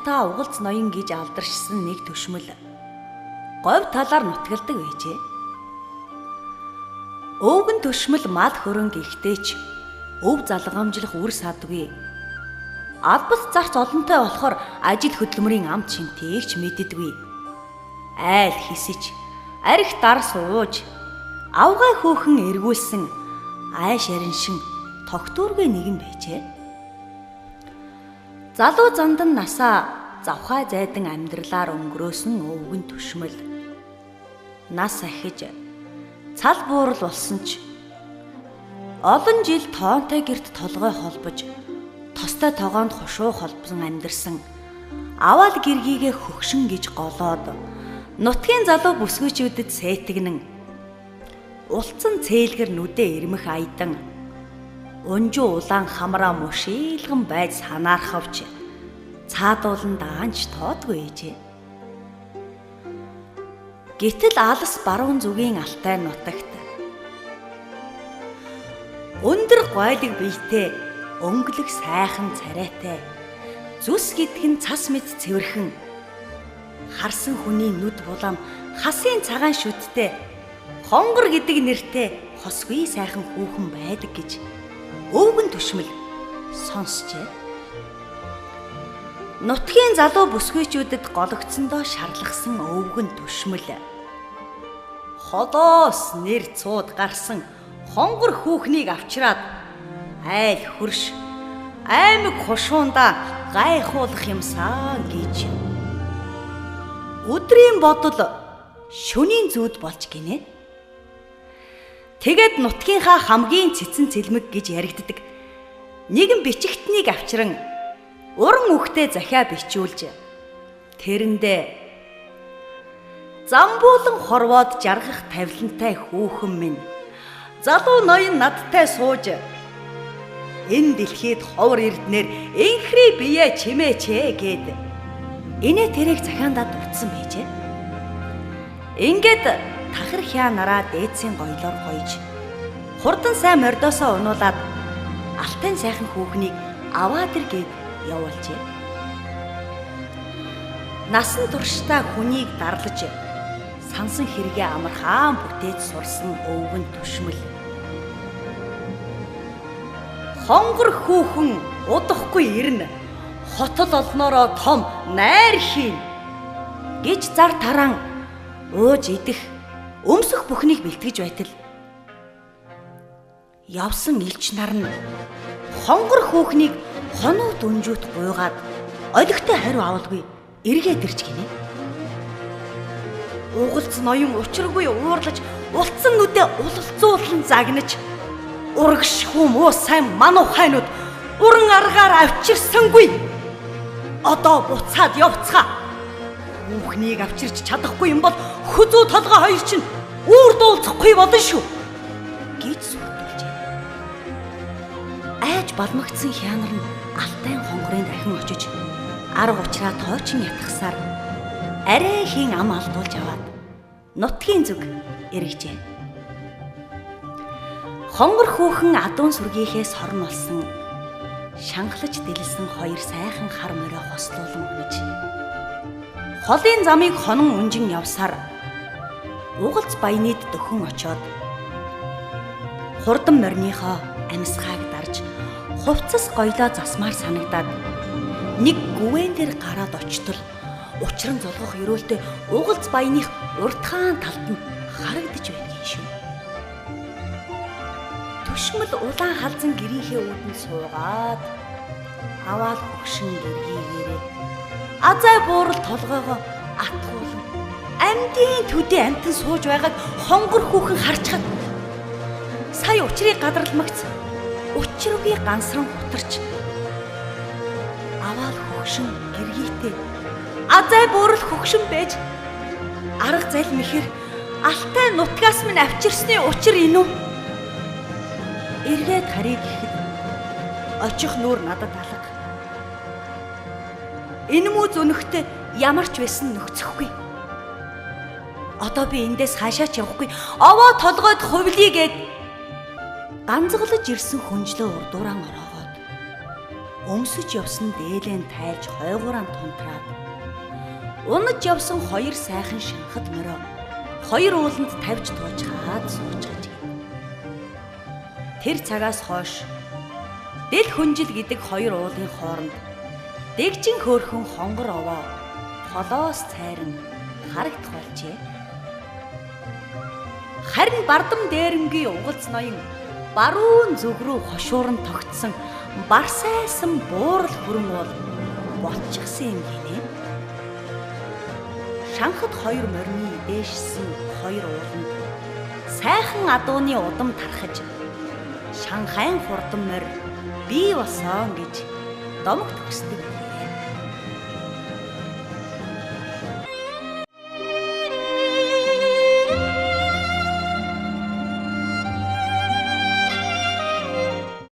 та угалц ноён гэж алдаршсан нэг төшмөл говь талаар нутгалдаг байжээ. Өвгөн төшмөл мал хөрөнгө ихтэйч өв залгамжлах үр садгүй. Албас зарц олонтой болохоор ажил хөдөлмөрийн амт шинтэйгч мэддэггүй. Айл хисэж, арх дар сууж, авгай хөөхөн эргүүлсэн айш ариншин тогтүүргээ нэгэн байжээ. Залуу зандан насаа завхай зайдан амьдралаар өнгөрөөсөн өвгөн төшмөл нас ахиж цал буурал болсон ч олон жил тоонтой герт толгой холбож тостой тогоонд хушуу холбсон амьдэрсэн аваал гэргийгээ хөгшин гэж голоод нутгийн залуу бүсгүйчүүдэд сэтгнэн улцсан цээлгэр нүдэ ирмэх айдан унжуу улаан хамраа мушийлган байж санаархавч цаадуулан даанч тоодгүй ээжээ. Гэтэл алс баруун зүгийн алтай нутагт өндөр гойлог биетэй өнгөлөг сайхан царайтай зүс гэдгэн цас мэд цэвэрхэн харсан хүний нүд булам хасын цагаан шүттэй хонгор гэдэг нэртэй хосгүй сайхан хүүхэн байдаг гэж өвгөн төшмөл сонсчээ. Нутгийн залуу бүсгүйчүүдэд гологдсондоо шарлахсан өвгөн төшмөл холоос нэр цууд гарсан хонгор хүүхнийг авчираад айл хөрш аймаг хушуунда гайхуулах юмсаа гэж өдрийн бодол шөнийн зүуд болж гинэ. Тэгэд нутгийнхаа хамгийн цэцэн цэлмэг гэж яригддаг нэгэн бичигтнийг авчран уран үхтэй захиа бичүүлж тэрэндээ замбуулан хорвоод жаргах тавилантай хүүхэн минь залуу ноён надтай сууж энэ дэлхийд ховор эрднэр инхри бие чимээч гэд инээ тэрэг захиандаа дутсан байжээ. Ингээд тахир хяа нараа дээдсийн гоёлоор гойж хурдан сайн мордосоо унуулад алтан сайхан хүүхнийг аваад ир гээд явуулжээ. Насан туршдаа хүнийг дарлаж сансан хэрэгээ амархан бүтээж сурсан өвгөн төшмөл хонгор хүүхэн удахгүй ирнэ хотол олноороо том найр хийн гэж зар таран ууж идэх өмсөх бүхнийг бэлтгэж байтал явсан элч нар нь хонгор хүүхнийг хонууд өнжүүт гуйгаад олигтой хариу авалгүй эргээд ирж гинэ. Угалц ноён учиргүй уурлаж улцсан нүдэ улалцуулан загнаж урагш хүм уу сайн мануу хайнууд уран аргаар авчирсангүй. Одоо буцаад явцгаа. Хүүхнийг авчирч чадахгүй юм бол хөзөө толгой хоёр чинь үүр дуулцахгүй болно шүү гэж сүрдүүлжээ. Айж балмагцсан хянар нь алтай хонгорын дахин очиж арга учраа тоочин ятгахсаар арай хийн ам алдуулж аваад нутгийн зүг эргэжээ. Хонгор хүүхэн адуун сүргийнхээс хорн болсон шанхлаж дэлсэн хоёр сайхан хар морио хослуулан өгч холын замыг хонон унжин явсаар угалц баянид дөхөн очоод хурдан морныхоо амьсгааг дарж хувцас гоёлоо засмаар санагдаад нэг гүвэн дээр гараад очтол учран золгох өрөөлтөй угалц баяных уртхаан талд нь харагдаж байдаг шүү. Төшмөл улаан халзан гэрийнхээ үүдэн суугаад аваад хөгшин гэргийгээрээ азай буурал толгойгоо атгуулan амьдын төдий амтан сууж байгааг хонгор хүүхэн харчхад сая учрыг гадарламагц учиргүй гансран хутарч аваад хөгшин гэргийтэй азай буурал хөгшин байж арга зал мэхэр алтай нутгаас минь авчирсны учир энэ үү? Эргээд харъя гэхэд очих нүүр надад алга. Энэ мүү зүнхтэй ямар ч байсан нөхцөхгүй. Одоо би эндээс хаашаач явахгүй. Овоо толгойд хувлие гээд ганцгалж ирсэн хүнжлөө урдууран ороогоод өмсөж явсан дээлэн тайлж хойгуураа тунтраад унаж явсан хоёр сайхан шанхад морио хоёр ууланд тавьж туучгаад суучгаж. Тэр цагаас хойш дэл хүнжил гэдэг хоёр уулын хооронд дэгжин хөөрхөн хонгор овоо холоос цайран харагдах болжээ. Харин бардам дээрэнгийн угалц ноён баруун зүг рүү хошуурн тогтсон барсайсан буурал хүрэн уул ботчихсан юм гинэ. Шанхад хоёр морины дээшсэн хоёр ууланд сайхан адууны удам тархаж Шанхайн хурдан морь бий болсон гэж домогт хүсдэг.